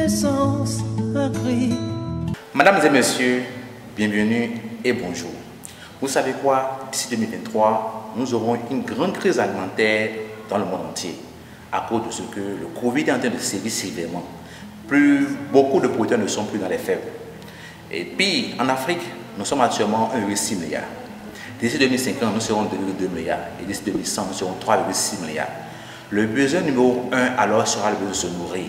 naissance un cri. Mesdames et messieurs, bienvenue et bonjour. Vous savez quoi? D'ici 2023, nous aurons une grande crise alimentaire dans le monde entier à cause de ce que le Covid est en train de sévir sévèrement. Beaucoup de producteurs ne sont plus dans les fermes. Et puis, en Afrique, nous sommes actuellement 1,6 milliard. D'ici 2050, nous serons 2,2 milliards. Et d'ici 2100, nous serons 3,6 milliards. Le besoin numéro 1 alors sera le besoin de se nourrir.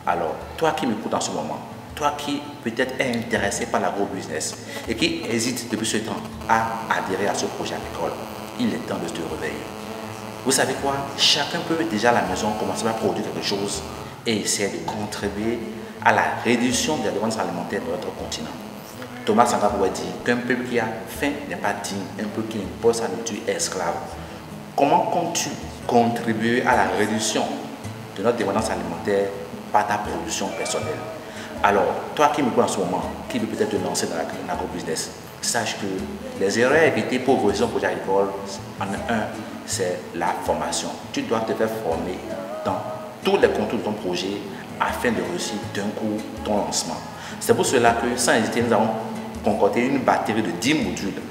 Alors, toi qui m'écoutes en ce moment, toi qui peut-être est intéressé par l'agro-business et qui hésite depuis ce temps à adhérer à ce projet agricole, il est temps de te réveiller. Vous savez quoi? Chacun peut déjà à la maison commencer à produire quelque chose et essayer de contribuer à la réduction des dépenses alimentaires de notre continent. Thomas Sankara dit qu'un peuple qui a faim n'est pas digne, un peuple qui impose sa nourriture est esclave. Comment comptes-tu contribuer à la réduction de notre dépendance alimentaire par ta production personnelle? Alors, toi qui me vois en ce moment, qui veut peut-être te lancer dans l'agro-business, sache que les erreurs à éviter pour vos projets agricoles, en un, c'est la formation. Tu dois te faire former dans tous les contours de ton projet afin de réussir d'un coup ton lancement. C'est pour cela que, sans hésiter, nous avons concocté une batterie de 10 modules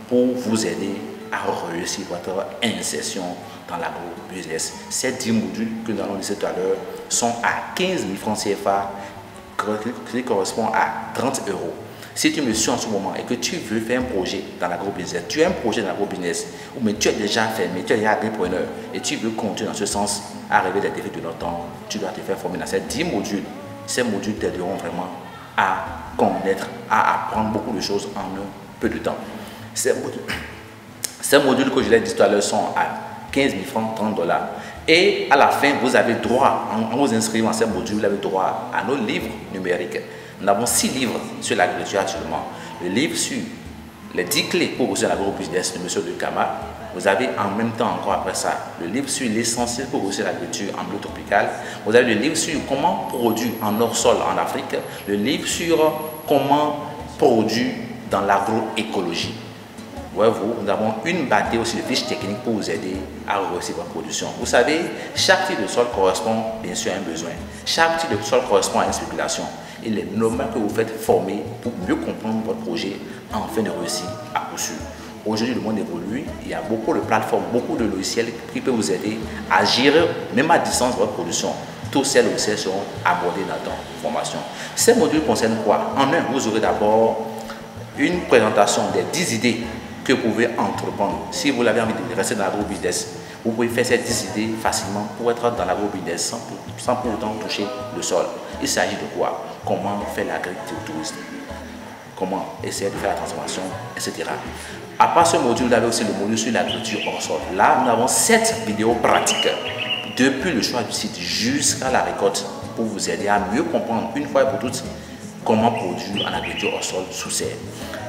pour vous aider à réussir votre insertion dans l'agro-business. Ces 10 modules que nous allons laisser tout à l'heure sont à 15 000 francs CFA, qui correspond à 30 €. Si tu me suis en ce moment et que tu veux faire un projet dans l'agro-business, tu as un projet dans l'agro-business, ou mais tu es déjà fermé, tu es déjà agripreneur et tu veux continuer dans ce sens à rêver des défis de notre temps, tu dois te faire former dans ces 10 modules. Ces modules t'aideront vraiment à connaître, à apprendre beaucoup de choses en un peu de temps. Ces modules que je l'ai dit tout à l'heure sont à 15 000 francs, 30 $. Et à la fin, vous avez droit, en vous inscrivant à ces modules, vous avez droit à nos livres numériques. Nous avons 6 livres sur l'agriculture actuellement. Le livre sur les 10 clés pour réussir l'agro-business de M. De Kama. Vous avez en même temps encore après ça le livre sur l'essentiel pour réussir l'agriculture en milieu tropical. Vous avez le livre sur comment produire en hors-sol en Afrique. Le livre sur comment produire dans l'agroécologie. Voyez-vous, nous avons une batterie aussi de fiches techniques pour vous aider à réussir votre production. Vous savez, chaque type de sol correspond bien sûr à un besoin. Chaque type de sol correspond à une spéculation. Il est normal que vous faites former pour mieux comprendre votre projet afin de réussir à coup sûr. Aujourd'hui, le monde évolue. Il y a beaucoup de plateformes, beaucoup de logiciels qui peuvent vous aider à gérer, même à distance, votre production. Tous ces logiciels seront abordés dans votre formation. Ces modules concernent quoi? En un, vous aurez d'abord une présentation des 10 idées que vous pouvez entreprendre. Si vous avez envie de rester dans l'agro-business, vous pouvez faire ces 10 idées facilement pour être dans l'agro-business sans pour autant toucher le sol. Il s'agit de quoi? Comment faire l'agritourisme? Comment essayer de faire la transformation, etc. À part ce module, vous avez aussi le module sur l'agriculture hors sol. Là, nous avons 7 vidéos pratiques depuis le choix du site jusqu'à la récolte pour vous aider à mieux comprendre une fois et pour toutes comment produire en agriculture hors sol sous serre.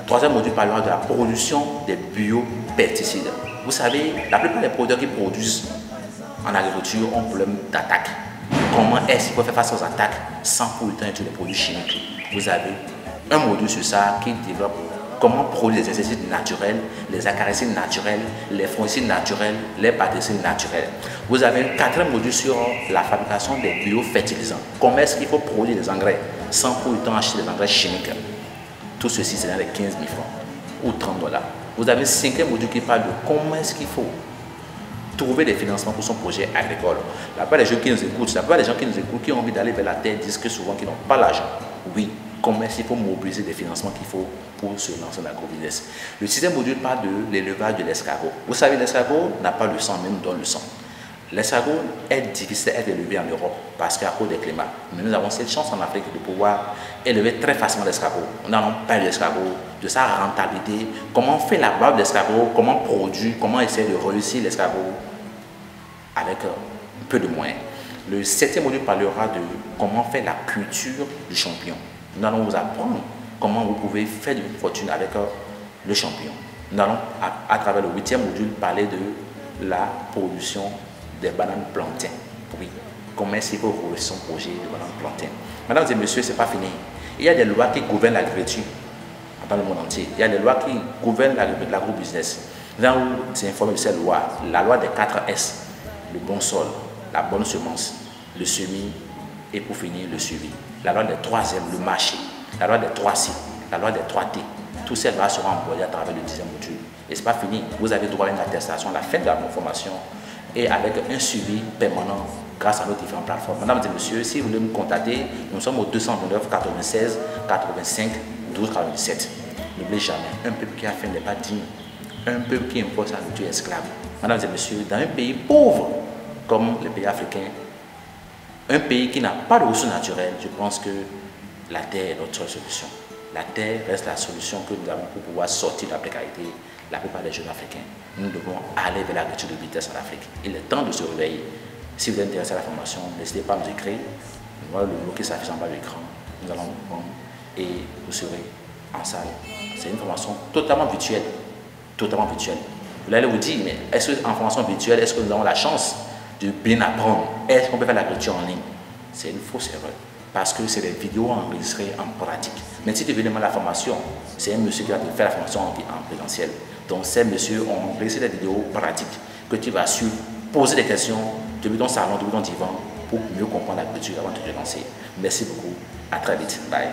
Troisième module parlera de la production des biopesticides. Vous savez, la plupart des producteurs qui produisent en agriculture ont un problème d'attaque. Comment est-ce qu'ils peuvent faire face aux attaques sans pour autant utiliser des produits chimiques? Vous avez un module sur ça qui développe comment produire les insecticides naturels, les acaricides naturels, les fongicides naturels, les bactéricides naturels. Vous avez un 4e module sur la fabrication des biofertilisants. Comment est-ce qu'il faut produire des engrais sans pour autant acheter des engrais chimiques? Tout ceci, c'est dans les 15 000 francs ou 30 $. Vous avez un 5e module qui parle de comment est-ce qu'il faut trouver des financements pour son projet agricole. La plupart des gens qui nous écoutent, qui ont envie d'aller vers la terre disent que souvent qu'ils n'ont pas l'argent. Oui, comment est-ce qu'il faut mobiliser des financements qu'il faut pour se lancer dans l'agro-business. Le 6e module parle de l'élevage de l'escargot. Vous savez, l'escargot n'a pas le sang, mais nous donne le sang. L'escargot est difficile à être élevé en Europe parce qu'à cause des climats. Mais nous avons cette chance en Afrique de pouvoir élever très facilement l'escargot. Nous allons parler de l'escargot, de sa rentabilité, comment faire la barbe d'escargot, comment produire, comment essayer de réussir l'escargot avec peu de moyens. Le 7e module parlera de comment faire la culture du champignon. Nous allons vous apprendre comment vous pouvez faire une fortune avec le champignon. Nous allons, à travers le 8e module, parler de la production des bananes plantains. Oui, comment est-ce qu'il faut réussir son projet de bananes plantains. Mesdames et messieurs, ce n'est pas fini. Il y a des lois qui gouvernent l'agriculture dans le monde entier. Il y a des lois qui gouvernent l'agro-business. Nous allons vous informer de ces lois. La loi des 4 S, le bon sol, la bonne semence, le semis et pour finir le suivi. la loi des 3M, le marché, la loi des 3C, la loi des 3T. Tous ces lois seront employés à travers le 10e module. Et ce n'est pas fini. Vous avez droit à une attestation à la fin de la formation et avec un suivi permanent grâce à nos différentes plateformes. Mesdames et messieurs, si vous voulez me contacter, nous sommes au 229 96 85 12 47. N'oubliez jamais, un peuple qui a faim n'est pas digne. Un peuple qui impose sa nourriture est esclave. Mesdames et messieurs, dans un pays pauvre comme le pays africain, un pays qui n'a pas de ressources naturelles, je pense que la terre est notre seule solution. La terre reste la solution que nous avons pour pouvoir sortir de la précarité. La plupart des jeunes africains, nous devons aller vers l'agriculture de vitesse en Afrique. Il est temps de se réveiller. Si vous êtes intéressé à la formation, n'hésitez pas à nous écrire. Nous allons le mot qui s'affiche en bas de l'écran. Nous allons vous prendre et vous serez en salle. C'est une formation totalement virtuelle. Totalement virtuelle. Vous allez vous dire, mais est-ce qu'en formation virtuelle, est-ce que nous avons la chance de bien apprendre? Est-ce qu'on peut faire l'agriculture en ligne? C'est une fausse erreur. Parce que c'est des vidéos enregistrées en pratique. Mais si tu veux demander la formation, c'est un monsieur qui va te faire la formation en présentiel. Donc ces messieurs ont enregistré des vidéos pratiques que tu vas suivre, poser des questions depuis ton salon, depuis ton divan, pour mieux comprendre la culture avant de te lancer. Merci beaucoup. À très vite. Bye.